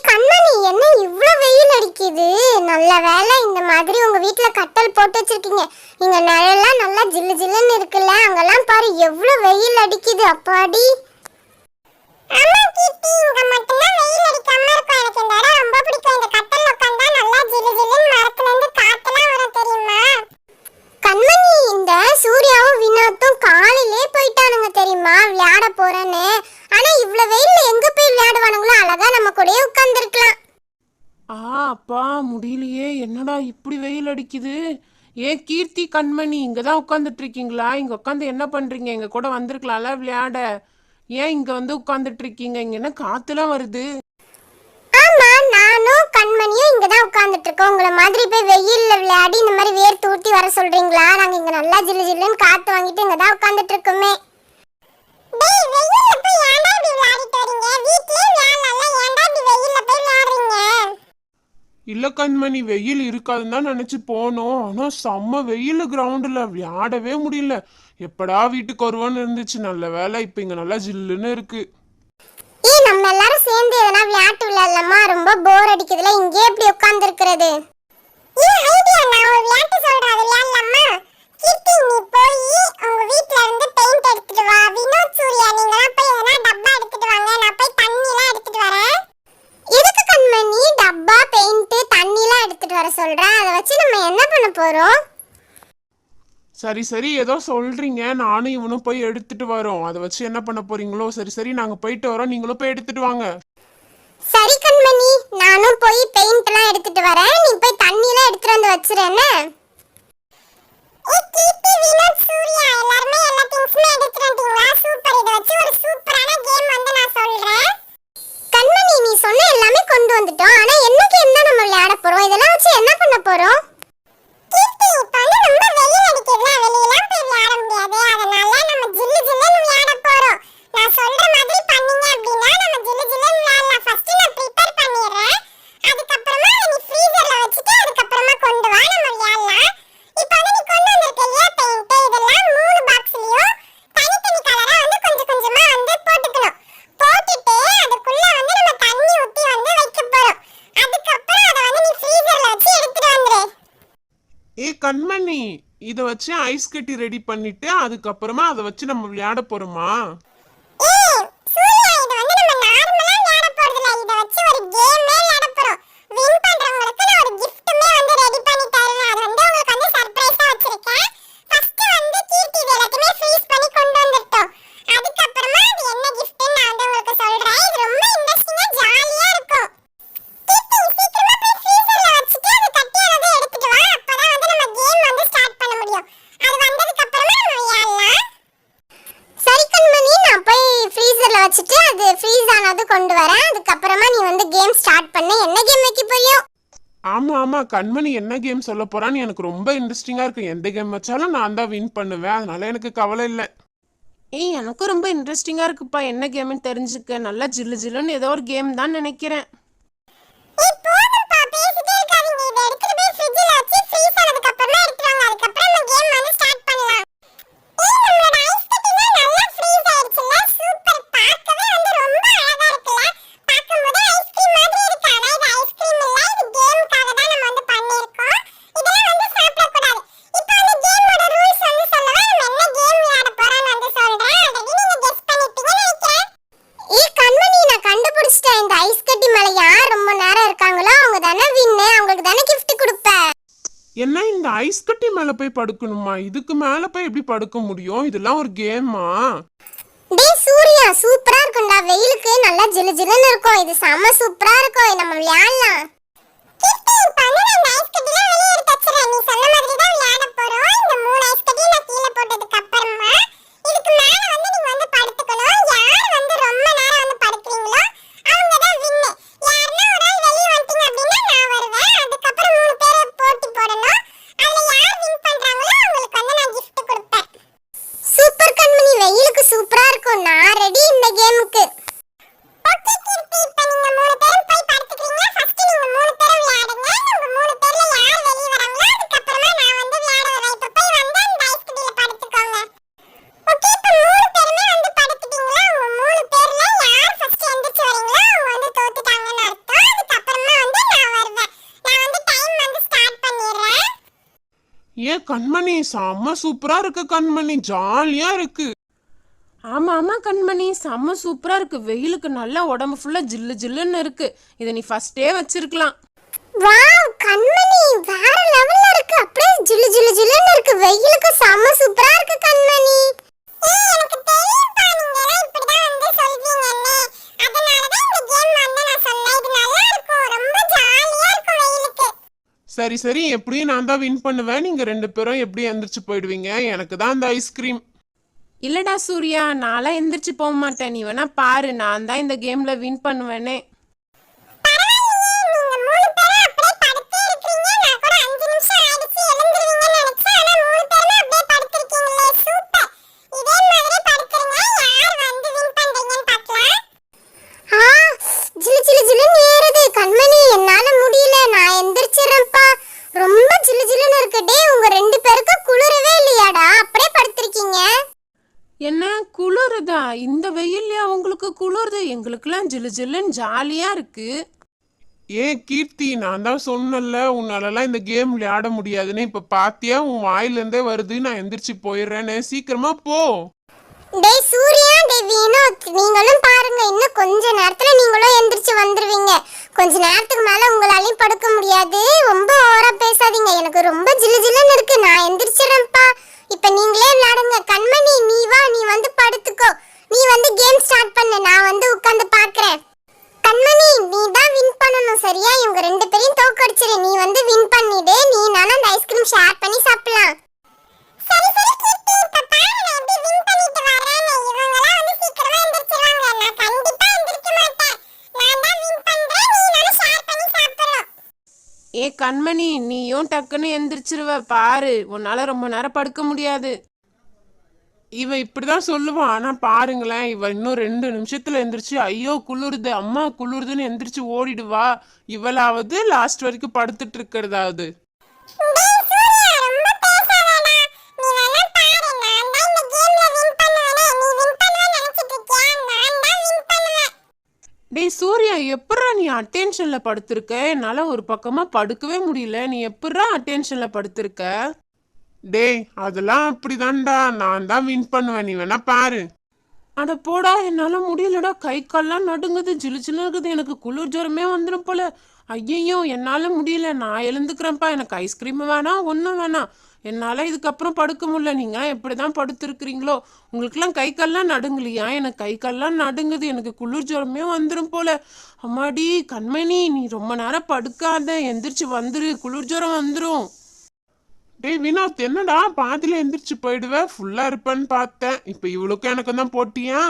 கண்ணனி, என்ன இவ்ளோ வெயில் அடிக்குது? நல்ல வேளை இந்த மாதிரி உங்க வீட்ல கட்டல் போட்டு வச்சிருக்கீங்க. இங்க நிழல்லாம் நல்லா ஜில்லு ஜில்லுன்னு இருக்குல்ல. அங்கெல்லாம் பாரு எவ்ளோ வெயில் அடிக்குது. அப்பாடி. ஆமா கீர்த்தி, இங்க மட்டும் தான் வெயில் அடிக்காம இருக்கும். எனக்கு இந்த இடம் ரொம்ப பிடிக்கும். இந்த கட்டல்ல உட்கார்ந்தா நல்லா ஜில்லு ஜில்லுன்னு மரத்துல இருந்து காத்தெல்லாம் வரும் தெரியுமா? கண்மணி, இந்த சூர்யாவும் வினோத்தும் காலையிலே போயிட்டானுங்க தெரியுமா, விளையாட போறேன்னு. ஆனா இவ்ளோ வெயில்ல எங்க போய் விளையாடுவானுங்களோ? அழகா நம்ம கூடயே உட்கார்ந்துருக்கலாம். அப்பா முடியலையே, என்னடா இப்படி வெயில் அடிக்குது. கீர்த்தி, கண்மணி இங்க தான் உட்காந்துட்டு இருக்கீங்களா? இங்க உட்காந்து என்ன பண்றீங்க? எங்க கூட வந்திருக்கலாம்ல விளையாட. ஏன் இங்க வந்து உட்காந்துட்டு இருக்கீங்க? இங்க என்ன காத்துலாம் வருது. ஆமா, நானும் கண்மணியும் இங்க தான் உட்கார்ந்துட்டு இருக்கோம். உங்கள மாதிரி போய் வெயில்ல விளையாடி இந்த மாதிரி வேர்த்து ஊத்தி வர சொல்றீங்களா? நாங்க இங்க நல்லா ஜில்லு ஜில்லுன்னு காத்து வாங்கிட்டு இங்க தான் உட்கார்ந்துட்டு இருக்கோமே. டேய், வெயில்ல போய் ஏன்டா இப்படி விளையாடிட்டு வரீங்க? வீட்லயே விளையாடலாம்ல, ஏன்டா இப்படி வெயில்ல போய் விளையாடுறீங்க? இல்ல கண்மணி, வெயில் இருக்காதுன்னு தான் நினைச்சு போனோம். ஆனா செம்ம வெயில், கிரவுண்டுல விளையாடவே முடியல. எப்படா வீட்டுக்கு வருவோன்னு இருந்துச்சு. நல்ல வேலை இப்ப இங்க நல்லா ஜில்லுன்னு இருக்கு. நம்ம எல்லாரும் சேர்ந்து எதனா விளையாட்டு விளையாடலாமா? ரொம்ப போர் அடிக்குதுல, இங்கே எப்படி உட்கார்ந்து இருக்கிறது? ஐடியா, நான் ஒரு விளையாட்டு சொல்றேன், அது விளையாடலாமா? கீர்த்தி, நீ போய் உங்க வீட்ல இருந்து பெயிண்ட் எடுத்துட்டு வா. வினோத், சூர்யா, நீங்கலாம் போய் எதனா டப்பா எடுத்துட்டு வாங்க. நான் போய் தண்ணிலாம் எடுத்துட்டு வரேன். எதுக்கு கண்மணி டப்பா, பெயிண்ட், தண்ணிலாம் எடுத்துட்டு வர சொல்ற? அதை வச்சு நம்ம என்ன பண்ண போறோம்? சரி சரி, ஏதோ சொல்றீங்க. நானும் இவனும் போய் எடுத்துட்டு வரோம். அதை வச்சு என்ன பண்ண போறீங்களோ? சரி சரி, நாங்க போயிட்டு வரோம், நீங்களும் போய் எடுத்துட்டு வாங்க. சரி கண்மணி, நானும் போய் பெயிண்ட்லாம் எடுத்துட்டு வரேன். நீ போய் தண்ணிலாம் எடுத்துட்டு வந்து வச்சிரேன்னு. கீர்த்தி, வினோத், சூர்யா எல்லாரும் எல்லா திங்ஸ்மே எடுத்துட்டு வந்தீங்களா? சூப்பர். இத வச்சு ஒரு சூப்பரான கேம் வந்து நான் சொல்றேன். கண்மணி, நீ சொன்ன எல்லாமே கொண்டு வந்துட்டோம். ஆனா என்ன கேம் தான் நம்ம விளையாட போறோம்? இதெல்லாம் வச்சு என்ன பண்ண போறோம்? கீர்த்தி, இப்ப வந்து ரொம்ப வெயில் அடிக்குதுல, வெளியலாம் போய் விளையாட முடியாது. அதனால நம்ம ஜில்லு ஜில்லுன்னு விளையாட போறோம். நான் சொல்ற மாதிரி பண்ணீங்க அப்படின்னா நம்ம ஜில்லு ஜில்லுன்னு விளையாடலாம். ஃபர்ஸ்ட் நான் ப்ரிப்பேர் பண்ணிடுறேன். அதுக்கப்புறமா நீ ஃப்ரீசர்ல வச்சுட்டு அதுக்கப்புறமா கொண்டு வா, நம்ம விளையாடலாம். இப்போ வந்து நீ கொண்டு வந்திருக்க இல்லையா பெயிண்ட், இதெல்லாம் 3 பாக்ஸ்லயும் தனித்தனி கலரா வந்து கொஞ்சம் கொஞ்சமா வந்து போட்டுக்கணும். போட்டுட்டு அதுக்குள்ள வந்து நம்ம தண்ணி ஊத்தி வந்து வைக்க போறோம். அதுக்கப்புறம் அதை வந்து நீ ஃப்ரீசர்ல வச்சு எடுத்துட்டு வந்துரு. கண்மணி, இத வச்சு ஐஸ் கட்டி ரெடி பண்ணிட்டு அதுக்கப்புறமா அதை வச்சு நம்ம விளையாட போறோமா? சூர்யா, இது வந்து நம்ம நார்மலா விளையாட போறது இல்ல. இத வச்சு ஒரு கேமே விளையாட போறோம். வின் பண்றவங்களுக்கு நான் ஒரு கிஃப்ட்டுமே வந்து ரெடி பண்ணி தருவேன். அது வந்து உங்களுக்கு வந்து சர்ப்ரைஸா வச்சிருக்கேன். ஃபர்ஸ்ட் வந்து கீர்த்தி இது எல்லாத்தையுமே ஃப்ரீஸ் பண்ணி கொண்டு வந்துட்டோம். அதுக்கப்புறமா அது என்ன கிஃப்ட்னு நான் வந்து உங்களுக்கு சொல்றேன். இது ரொம்ப இன்ட்ரஸ்டிங்கா ஜாலியா இருக்கும். கீர்த்தி, சீக்கிரமா போய் ஃப்ரீசர்ல வச்சிட்டு அது கட்டி அதை எடுத்துட்டு வா. அப்பதான் வந்து நம்ம கேம் வந்து ஸ்டார்ட் பண்ண முடியும். அது வந்ததுக்கு அப்புறமா நம்ம விளையாடலாம். சரி கண்மணி, நான் போய் ஃப்ரீசர்ல வச்சிட்டு அது ஃப்ரீஸ் ஆனது கொண்டு வரேன். அதுக்கப்புறமா நீ வந்து கேம் ஸ்டார்ட் பண்ணு. என்ன கேம் வைக்க போறியோ? ஆமா ஆமா, கண்மணி என்ன கேம் சொல்ல போறான்னு எனக்கு ரொம்ப இன்ட்ரெஸ்டிங்கா இருக்கு. எந்த கேம் வச்சாலும் நான் தான் வின் பண்ணுவேன். அதனால எனக்கு கவலை இல்லை. எனக்கும் ரொம்ப இன்ட்ரெஸ்டிங்கா இருக்குப்பா. என்ன கேம்னு தெரிஞ்சுக்க. நல்லா ஜில்லு ஜில்லுன்னு ஏதோ ஒரு கேம் தான் நினைக்கிறேன். போதும்பா, பேசிட்டே இருக்காதீங்க. இத எடுத்துட்டு போய் ஃப்ரிட்ஜ்ல வச்சு ஃப்ரீஸ் ஆனதுக்கு அப்புறமா எடுத்துட்டு வாங்க. அதுக்கப்புறம் நம்ம கேம் வந்து ஸ்டார்ட் பண்ணலாம். நம்மளோட ஐஸ் கட்டினா நல்லா ஃப்ரீஸ் ஆயிடுச்சுல. சூப்பர். பார்க்கவே வந்து ரொம்ப அழகா இருக்குல. பார்க்கும்போது ஐஸ்கிரீம் மாதிரி இருக்கு. ஆனா இது ஐஸ்கிரீம் இல்ல, இது கேமுக்காக தான் நம்ம வந்து பண்ணிருக்கோம். இதெல்லாம் வந்து சாப்பிட கூடாது. இப்போ அந்த கேமோட ரூல்ஸ் வந்து சொல்லவா? நம்ம என்ன கேம் விளையாட போறோம்னு வந்து சொல்றேன். ஆல்ரெடி நீங்க கெஸ் பண்ணிட்டீங்கன்னு நினைக்கிறேன். கண்மணி, நான் கண்டுபிடிச்சிட்டேன். இந்த ஐஸ் கட்டி மேல யார் ரொம்ப நேரம் இருக்காங்களோ அவங்க தானே வின்னு. அவங்களுக்கு தானே gift கொடுப்பேன். என்ன, இந்த ஐஸ் கட்டி மேல போய் படுக்கணுமா? இதுக்கு மேல போய் எப்படி படுக்க முடியும்? இதெல்லாம் ஒரு கேமா? டேய் சூர்யா, சூப்பரா இருக்கும்டா. வெயிலுக்கு நல்லா ஜிலு ஜிலுன்னு இருக்கும். இது செம சூப்பரா இருக்கும். நம்ம விளையாடலாம். கீர்த்தி, இப்போ வந்து நான் ஐஸ் கட்டிலாம் வெளிய எடுத்து வச்சிரேன். நீ சொன்ன மாதிரி தான் விளையாட போறோம். இந்த 3 ஐஸ் கட்டி நான் கீழ போட்டதுக்கு அப்புறமா இதுக்கு மேல வந்து நீங்க வந்து படுத்துக்கணும். யார் வந்து ரொம்ப நேரம் வந்து படுக்கிறீங்களோ அவங்க தான் வின். யாருன்னா ஒரு ஆள் வெளிய வந்துட்டீங்க அப்படின்னா நான் வருவேன். அதுக்கப்புறம் 3 பேரை போட்டி போடணும். அதுல யார் வின் பண்றாங்களோ அவங்களுக்கு வந்து நான் gift கொடுப்பேன். சூப்பர் கண்மணி, வெயிலுக்கு சூப்பரா இருக்கும். நான் ரெடி இந்த கேமுக்கு. ஓகே கீர்த்தி, இப்போ நீங்க 3 பேரும் போய் படுத்துக்கிறீங்க. ஃபர்ஸ்ட் நீங்க 3 பேரும் விளையாடுங்க. உங்க 3 பேர்ல யார் வெளிய வராங்களோ அதுக்கப்புறமா நான் வந்து விளையாட வரேன். இப்போ போய் வந்து அந்த ஐஸ் கட்டில படுத்துக்கோங்க. ஓகே, இப்போ 3 பேருமே வந்து ஏன் கண்மணி செம்ம சூப்பரா இருக்கு கண்மணி, ஜாலியா இருக்கு. ஆமா ஆமா கண்மணி, செம்ம சூப்பரா இருக்கு. வெயிலுக்கு நல்லா உடம்பு ஃபுல்லா ஜில்லு ஜில்லுன்னு இருக்கு. இதை நீ ஃபர்ஸ்டே வச்சிருக்கலாம். வாவ் கண்மணி, வேற லெவல்ல இருக்கு. அப்படியே ஜிலு ஜிலு ஜிலுன்னு இருக்கு. வெயிலுக்கு செம்ம சூப்பரா இருக்கு கண்மணி. எனக்கு தெரியும்பா, நீங்க எல்லாம் இப்படிதான் வந்து சொல்வீங்கன்னு. அதனால தான் இந்த கேம் வந்து நான் சொன்னேன். இது நல்லா இருக்கும், ரொம்ப ஜாலியா இருக்கும் வெயிலுக்கு. சரி சரி, எப்படியும் நான் தான் வின் பண்ணுவேன். நீங்க 2 பேரும் எப்படி எந்திரிச்சு போயிடுவீங்க? எனக்கு தான் அந்த ஐஸ்கிரீம். இல்லடா சூர்யா, நான்லாம் எந்திரிச்சு போக மாட்டேன். நீ வேணா பாரு, நான் தான் இந்த கேம்ல வின் பண்ணுவேனே. என்ன குளிருதா? இந்த வெயில்லையா உங்களுக்கு குளிருது? எங்களுக்குலாம் ஜில்லு ஜில்லுன்னு ஜாலியா இருக்கு. ஏன் கீர்த்தி, நான் தான் சொன்னல உன்னாலலாம் இந்த கேம் விளையாட முடியாதுன்னு. இப்ப பாத்தியா, உன் வாயிலிருந்தே வருது. நான் எந்திரிச்சு போயிடுறேன்னு. சீக்கிரமா போ. டேய் சூர்யா, டேய் வினோத், நீங்களும் பாருங்க, இன்னும் கொஞ்ச நேரத்துல நீங்களும் எந்திரிச்சு வந்துருவீங்க. கொஞ்ச நேரத்துக்கு மேல உங்களாலையும் படுக்க முடியாது. ரொம்ப ஓவரா பேசாதீங்க. எனக்கு ரொம்ப ஜிலு ஜிலுன்னு இருக்கு. நான் எந்திரிச்சிடுறேன்ப்பா. இப்ப நீங்களே விளையாடுங்க. கண்மணி, நீ வா, நீ வந்து படுத்துக்கோ. நீ வந்து கேம் ஸ்டார்ட் பண்ணு, நான் வந்து உட்கார்ந்து பாக்குறேன். கண்மணி, நீ தான் வின் பண்ணணும் சரியா? இவங்க 2 பேரையும் தோக்கடிச்சிரு. நீ வந்து வின் பண்ணிடு. நீ நானும் அந்த ஐஸ்கிரீம் ஷேர் பண்ணி சாப்பிடலாம். சரி சரி கீர்த்தி, இப்ப பாரு நான் எப்படி வின் பண்ணிட்டு வரேன்னு. இவங்கலாம் வந்து சீக்கிரமா எந்திரிச்சிடுவாங்க. நான் கண்டிப்பா எந்திரிக்க மாட்டேன். நான் தான் வின் பண்றேன். நீ நானும் ஷேர் பண்ணி சாப்பிடலாம். ஏ கண்மணி, நீயும் டக்குன்னு எந்திரிச்சிருவ பாரு. உன்னால ரொம்ப நேரம் படுக்க முடியாது. இவன் இப்படிதான் சொல்லுவான். ஆனா பாருங்களேன், இவன் இன்னும் 2 நிமிஷத்துல எந்திரிச்சு ஐயோ குளிருது, அம்மா குளிருதுன்னு எந்திரிச்சு ஓடிடுவா. இவளாவது லாஸ்ட் வரைக்கும் படுத்துட்டு இருக்கிறதாவது. டேய் சூர்யா, ரொம்ப பேசாதடா. நீ வேணா பாரு, நான் தான் இந்த கேம்ல வின் பண்ணுவேனே. நீ வின் பண்ணுவேன்னு நினைச்சிட்டு இருக்கியா? நான் தான் வின் பண்ணுவேன். டேய் சூர்யா, எப்பட்றா நீ அட்டென்ஷன்ல படுத்திருக்க? என்னால ஒரு பக்கமா படுக்கவே முடியல. நீ எப்பட்றா அட்டென்ஷன்ல படுத்திருக்க? டேய் அதெல்லாம் அப்படிதான்டா, நான் தான் வின் பண்ணுவேன். நீ வேணா பாரு. அட போடா, என்னால முடியலடா. கை கால்லாம் நடுங்குது, ஜிலு ஜிலு இருக்குது. எனக்கு குளிர் ஜுரமே வந்துடும் போல. ஐயையோ, என்னால முடியல. நான் எழுந்துக்கிறேன்ப்பா. எனக்கு ஐஸ்கிரீம் வேணாம், ஒன்றும் வேணாம். என்னால இதுக்கப்புறம் படுக்க முடியல. நீங்க எப்படிதான் படுத்திருக்கிறீங்களோ? உங்களுக்குலாம் கை கால்லாம் நடுங்கலையா? எனக்கு கை கால்லாம் நடுங்குது. எனக்கு குளிர் ஜுரமே வந்துடும் போல. அம்மாடி கண்மணி, நீ ரொம்ப நேரம் படுக்காத, எந்திரிச்சு வந்துரு, குளிர் ஜுரம் வந்துடும். டேய் வினோத், என்னடா பாதியில எந்திரிச்சு போயிடுவ? ஃபுல்லா இருப்பேன்னு பார்த்தேன். இப்ப இவளுக்கும் எனக்கும் தான் போட்டியா?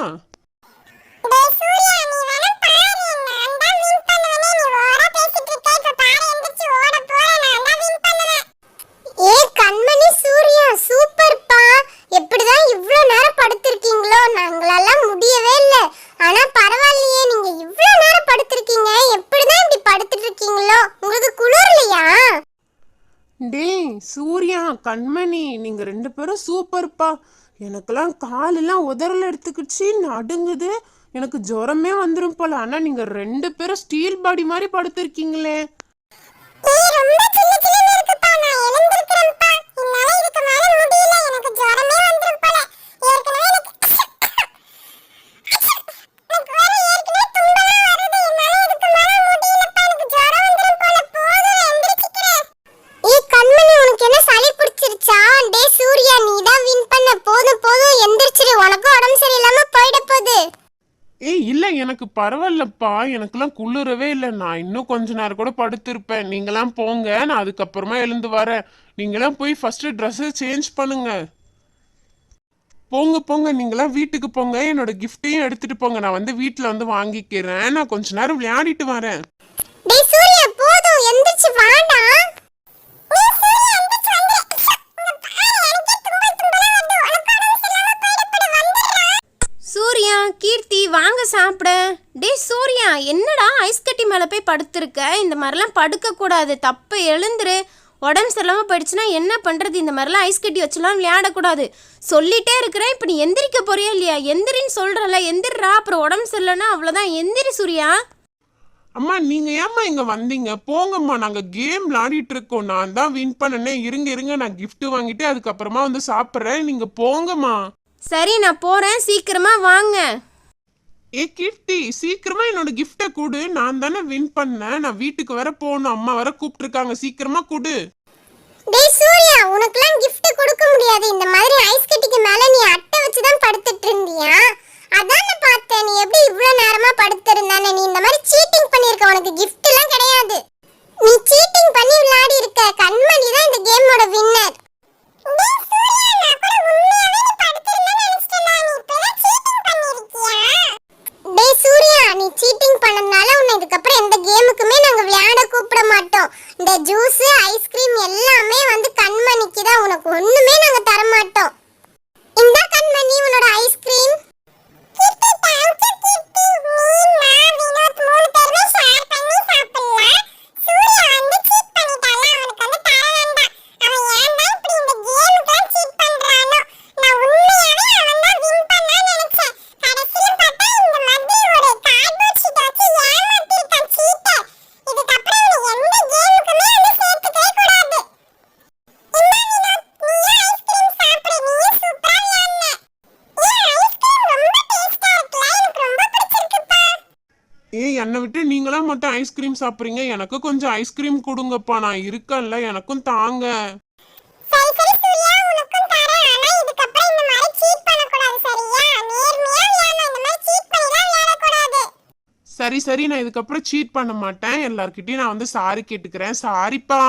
டேய் சூர்யா, நீ வேணா பாரு, நான் தான் வின் பண்ணுவேனே. நீ ஓவரா பேசிட்டு இருக்க. இப்ப பாரு, எந்திரிச்சு ஓட போற. நான் தான் வின் பண்ணுவேன். ஏய் கண்மணி, சூர்யா சூப்பர்ப்பா. எப்படிதான் இவ்ளோ நேரம் படுத்திருக்கீங்களோ? நாங்களால முடியவே இல்ல. ஆனா பரவாயில்லையே, நீங்க இவ்ளோ நேரம் படுத்திருக்கீங்க. எப்படிதான் இப்படி படுத்துட்டு இருக்கீங்களோ? உங்களுக்கு குளிரலையா? டேய் சூர்யா, கண்மணி, நீங்க 2 பேரும் சூப்பர்ப்பா. எனக்கெல்லாம் காலெல்லாம் உதறல எடுத்துக்கிச்சு, நடுங்குது. எனக்கு ஜுரமே வந்துடும் போல. ஆனா நீங்க 2 பேரும் ஸ்டீல் பாடி மாதிரி படுத்திருக்கீங்களே. ஏய் ரொம்ப சின்ன சின்னன்னு இருக்குப்பா. நான் எழுந்திருக்கிறேன்ப்பா. என்னால இதுக்கு மேல முடியல. எனக்கு ஜுரமே வந்துரும் போல. ஏற்கனவே எனக்கு வேற ஏற்கனவே தும்பலாம் வருது. என்னால இதுக்கு மேல முடியலப்பா. எனக்கு ஜுரம் வந்துரும் போல. போதும், எந்திரிச்சிக்கிறேன். ஏய் கண்மணி, உனக்கு என்ன சளி பிடிச்சிருச்சா? டேய் சூர்யா, நீ தான் வின் பண்ண. போதும் போதும், எந்திரிச்சிரு. உனக்கு உடம்பு சரியில்லாம போயிட போகுது. ஏய் இல்ல, எனக்கு பரவாயில்லப்பா. எனக்கெல்லாம் குளிரவே இல்லை. நான் இன்னும் கொஞ்ச நேரம் கூட படுத்திருப்பேன். நீங்களாம் போங்க, நான் அதுக்கப்புறமா எழுந்து வரேன். நீங்களாம் போய் ஃபர்ஸ்ட் ட்ரெஸ்ஸை சேஞ்ச் பண்ணுங்க. போங்க போங்க, நீங்களாம் வீட்டுக்கு போங்க. என்னோட கிஃப்டையும் எடுத்துட்டு போங்க. நான் வந்து வீட்டில் வந்து வாங்கிக்கிறேன். நான் கொஞ்ச நேரம் விளையாடிட்டு வரேன். டேய் சூர்யா, போதும், எந்திரிச்சு வாடா. நீ சூர்யா எந்திரிச்சு வந்து. இங்க பாரு, எனக்கே தும்பலாம் வருது. உனக்கு உடம்பு சரியில்லாம போயிட போகுது. வந்துடுறா. சூர்யா, கீர்த்தி வாங்க சாப்பிட. டேய் சூர்யா, என்னடா ஐஸ் கட்டி மேலே போய் படுத்திருக்க? இந்த மாதிரிலாம் படுக்கக்கூடாது, தப்பு. எழுந்துரு. உடம்பு சரியில்லாமல் போயிடுச்சுன்னா என்ன பண்ணுறது? இந்த மாதிரிலாம் ஐஸ் கட்டி வச்சுலாம் விளையாடக்கூடாது. சொல்லிட்டே இருக்கிறேன். இப்போ நீ எந்திரிக்க போறியா இல்லையா? எந்திரின்னு சொல்கிறல, எந்திரிடா. அப்புறம் உடம்பு சரியில்லைன்னா அவ்வளோதான். எந்திரி சூர்யா. அம்மா நீங்க ஏம்மா இங்க வந்தீங்க? போங்கம்மா, நாங்க கேம் விளையாடிட்டு இருக்கோம். நான் தான் வின் பண்ணனே. இருங்க இருங்க, நான் gift வாங்கிட்டு அதுக்கப்புறமா வந்து சாப்பிட்றேன். நீங்க போங்கம்மா. சரி நான் போறேன், சீக்கிரமா வாங்க. ஏ கீர்த்தி, சீக்கிரமா என்னோட கிஃப்ட கொடு. நான் தானே வின் பண்ணேன். நான் வீட்டுக்கு வர போகணும். அம்மா வர கூப்பிட்டுருக்காங்க. சீக்கிரமா கொடு. டேய் சூர்யா, உனக்குலாம் gift கொடுக்க முடியாது. இந்த மாதிரி ஐஸ் கட்டிக்கு மேல நீ அட்டை வச்சு தான் படுத்துட்டு இருந்தியா? அதான் நான் பார்த்தேன் நீ எப்படி இவ்வளவு நேரமா படுத்திருந்தானே. நீ இந்த மாதிரி சீட்டிங் பண்ணிருக்க. உனக்கு gift எல்லாம் கிடையாது. நீ சீட்டிங் பண்ணி விளையாடி இருக்க. கண்மணி தான் இந்த கேமோட வின்னர். டேய் சூர்யா, நான் கூட உண்மையாவே நீ படுத்திருந்தேன்னு நினைச்சிட்டேன். நீ இப்பலாம் சீட்டிங் பண்ணிருக்கியா? டேய் சூர்யா, நீ சீட்டிங் பண்ணனால உன்னை இதுக்கப்புறம் எந்த கேமுக்குமே நாங்க விளையாட கூப்பிட மாட்டோம். இந்த ஜூஸ் ஐஸ்கிரீம் எல்லாமே வந்து கண்மணிக்கு தான். உனக்கு ஒண்ணுமே நாங்க தர மாட்டோம். இந்த கண்மணி உன்னோட ஐஸ்கிரீம். கிட்டி தேங்க்யூ கிட்டி. நீ நான் வினோத் மூணு பேருமே ஷேர் பண்ணி சாப்பிடலாம். சூர்யா வந்து சீட் பண்ணிட்டால, அவனுக்கு வந்து தர வேண்டாம். அவன் ஏன்டா இப்படி இந்த கேமுக்குலாம் சீட் பண்றானோ? நான் உண்மையாவே அவன் தான் வின் பண்ணான்னு நினைச்சேன். கடைசில பார்த்தா இந்த மாதிரி ஒரு கார்ட்போர்ட் ஷீட் வச்சு ஏமாத்திட்டான் சீட்டர். இதுக்கப்புறம் இவனை எந்த கேமுக்குமே வந்து சேர்த்துக்கவே கூடாது. இம்மா வினோத், நீயும் ஐஸ்கிரீம் சாப்பிடு. நீயும் சூப்பரா விளையாடுன. ஐஸ்கிரீம் ரொம்ப டேஸ்டா இருக்குல, எனக்கு ரொம்ப பிடிச்சிருக்குப்பா. ஏய், என்னை விட்டு நீங்களாம் மட்டும் ஐஸ்கிரீம் சாப்பிட்றீங்க. எனக்கு கொஞ்சம் ஐஸ்கிரீம் கொடுங்கப்பா. நான் இருக்கேன்ல, எனக்கும் தாங்க. சரி சரி சூர்யா, உனக்கும் தரேன். ஆனா இதுக்கப்புறம் இந்த மாதிரி சீட் பண்ணக்கூடாது, சரியா? நேர்மையா விளையாடணும். இந்த மாதிரி சீட் பண்ணிலாம் விளையாடக்கூடாது. சரி சரி, நான் இதுக்கப்புறம் சீட் பண்ண மாட்டேன். எல்லார்கிட்டயும் நான் வந்து சாரி கேட்டுக்கிறேன். சாரிப்பா.